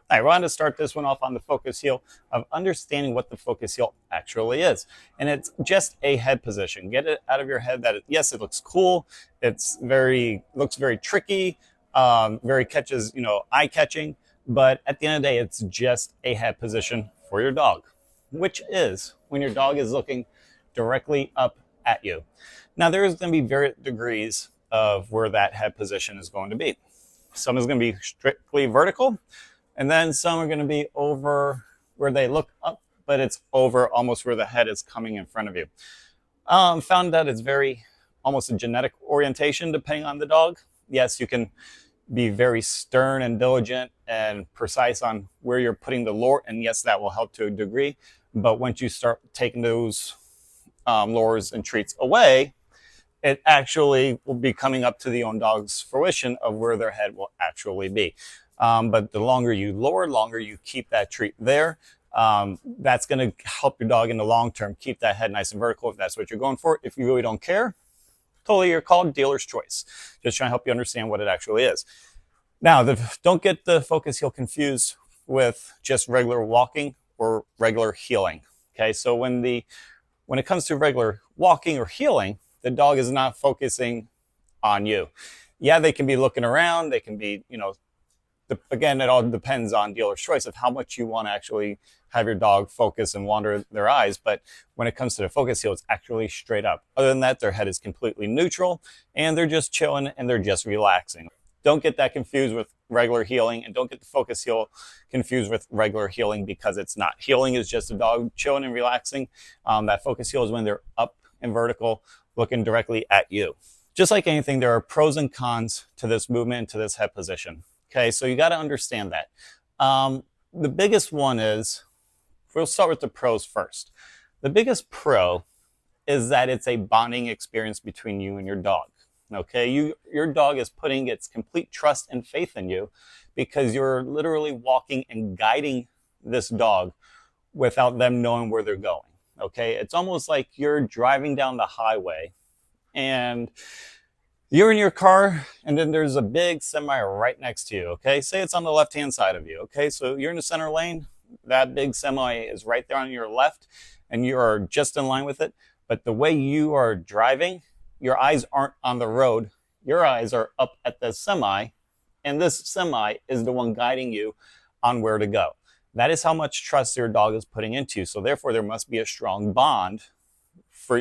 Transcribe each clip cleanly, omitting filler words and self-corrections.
I wanted to start this one off on the focus heel of understanding what the focus heel actually is. And it's just a head position. Get it out of your head that, yes, it looks cool. Looks very tricky, very catches, eye catching. But at the end of the day, it's just a head position for your dog, which is when your dog is looking directly up at you. Now, there is going to be various degrees of where that head position is going to be. Some is going to be strictly vertical, and then some are going to be over where they look up, but it's over almost where the head is coming in front of you. Found that it's very almost a genetic orientation depending on the dog. Yes, you can be very stern and diligent and precise on where you're putting the lure, and yes, that will help to a degree. But once you start taking those lures and treats away, it actually will be coming up to the own dog's fruition of where their head will actually be. But the longer you lure, longer you keep that treat there, that's going to help your dog in the long term keep that head nice and vertical if that's what you're going for. If you really don't care, totally your call, dealer's choice. Just trying to help you understand what it actually is. Now, don't get the focus heel confused with just regular walking or regular heeling. Okay, so when it comes to regular walking or heeling, the dog is not focusing on you. Yeah, they can be looking around. They can be, again, it all depends on dealer's choice of how much you want to actually have your dog focus and wander their eyes. But when it comes to the focus heel, it's actually straight up. Other than that, their head is completely neutral and they're just chilling and they're just relaxing. Don't get that confused with regular heeling, and don't get the focus heel confused with regular heeling, because it's not. Heeling is just a dog chilling and relaxing. That focus heel is when they're up and vertical, looking directly at you. Just like anything, there are pros and cons to this movement and to this head position. Okay, so you got to understand that. The biggest one is, we'll start with the pros first. The biggest pro is that it's a bonding experience between you and your dog. Okay, your dog is putting its complete trust and faith in you because you're literally walking and guiding this dog without them knowing where they're going. Okay, it's almost like you're driving down the highway and you're in your car and then there's a big semi right next to you. Okay, say it's on the left hand side of you. Okay, so you're in the center lane, that big semi is right there on your left and you are just in line with it. But the way you are driving, your eyes aren't on the road. Your eyes are up at the semi, and this semi is the one guiding you on where to go. That is how much trust your dog is putting into you. So therefore, there must be a strong bond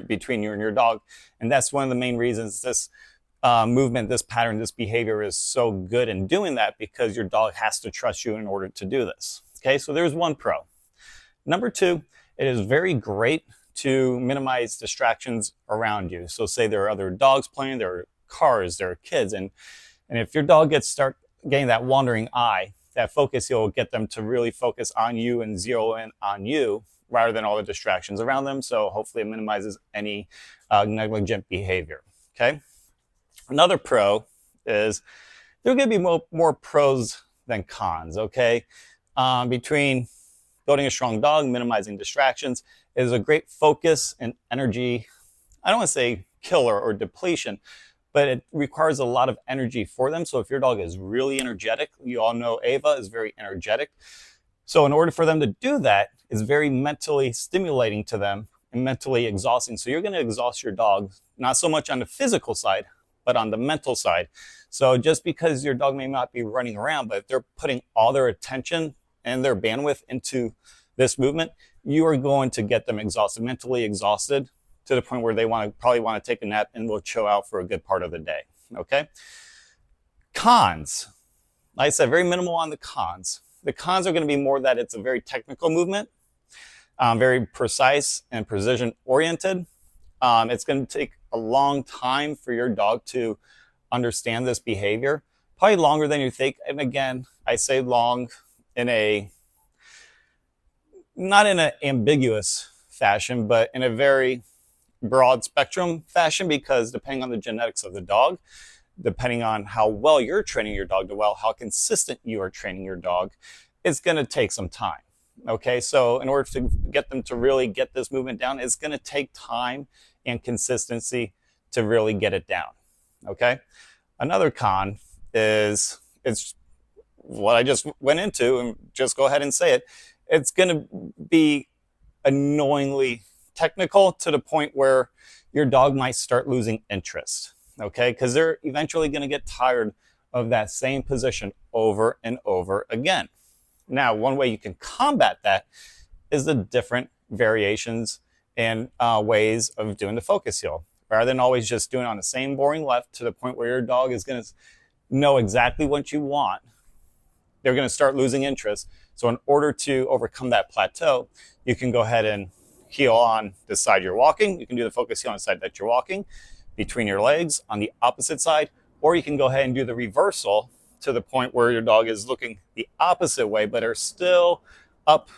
between you and your dog. And that's one of the main reasons this movement, this pattern, this behavior is so good in doing that, because your dog has to trust you in order to do this. Okay, so there's one pro. Number two, it is very great to minimize distractions around you. So say there are other dogs playing, there are cars, there are kids, and if your dog start getting that wandering eye, that focus, you'll get them to really focus on you and zero in on you rather than all the distractions around them. So hopefully it minimizes any negligent behavior. Okay. Another pro is there are going to be more pros than cons. Okay. Between building a strong dog, minimizing distractions, is a great focus and energy. I don't want to say killer or depletion, but it requires a lot of energy for them. So if your dog is really energetic, you all know Ava is very energetic. So in order for them to do that, it's very mentally stimulating to them and mentally exhausting. So you're going to exhaust your dog, not so much on the physical side, but on the mental side. So just because your dog may not be running around, but if they're putting all their attention and their bandwidth into this movement, you are going to get them exhausted, mentally exhausted, to the point where they probably want to take a nap and will chill out for a good part of the day. Okay. Cons. Like I said, very minimal on the cons. The cons are going to be more that it's a very technical movement, very precise and precision oriented. It's going to take a long time for your dog to understand this behavior, probably longer than you think. And again, I say long in not in an ambiguous fashion, but in a very broad spectrum fashion, because depending on the genetics of the dog, depending on how well you're training your dog how consistent you are training your dog, it's going to take some time. Okay, so in order to get them to really get this movement down, it's going to take time and consistency to really get it down. Okay, another con is it's what I just went into and just go ahead and say it, it's going to be annoyingly technical to the point where your dog might start losing interest. Okay, because they're eventually going to get tired of that same position over and over again. Now, one way you can combat that is the different variations and ways of doing the focus heel. Rather than always just doing it on the same boring left to the point where your dog is going to know exactly what you want, they're going to start losing interest. So in order to overcome that plateau, you can go ahead and heel on the side you're walking. You can do the focus heel on the side that you're walking, between your legs on the opposite side, or you can go ahead and do the reversal to the point where your dog is looking the opposite way, but are still up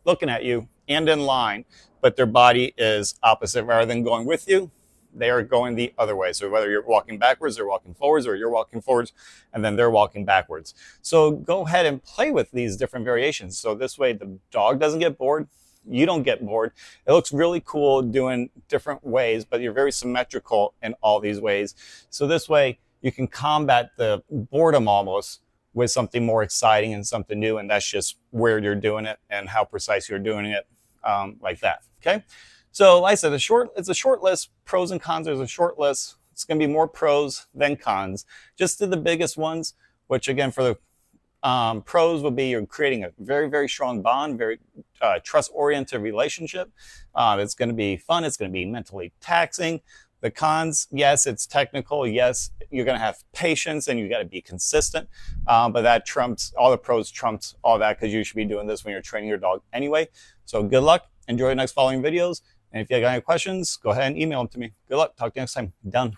looking at you and in line, but their body is opposite. Rather than going with you, they are going the other way. So whether you're walking backwards, they're walking forwards, or you're walking forwards and then they're walking backwards. So go ahead and play with these different variations. So this way the dog doesn't get bored, you don't get bored. It looks really cool doing different ways, but you're very symmetrical in all these ways. So this way you can combat the boredom almost with something more exciting and something new. And that's just where you're doing it and how precise you're doing it, like that. Okay. So like I said, it's a short list. Pros and cons, there's a short list. It's going to be more pros than cons. Just to the biggest ones, which again, for the pros would be you're creating a very, very strong bond, very trust-oriented relationship. It's going to be fun. It's going to be mentally taxing. The cons, yes, it's technical. Yes, you're going to have patience and you got to be consistent. But that trumps all the pros, trumps all that, because you should be doing this when you're training your dog anyway. So good luck. Enjoy the next following videos. And if you got any questions, go ahead and email them to me. Good luck. Talk to you next time. Done.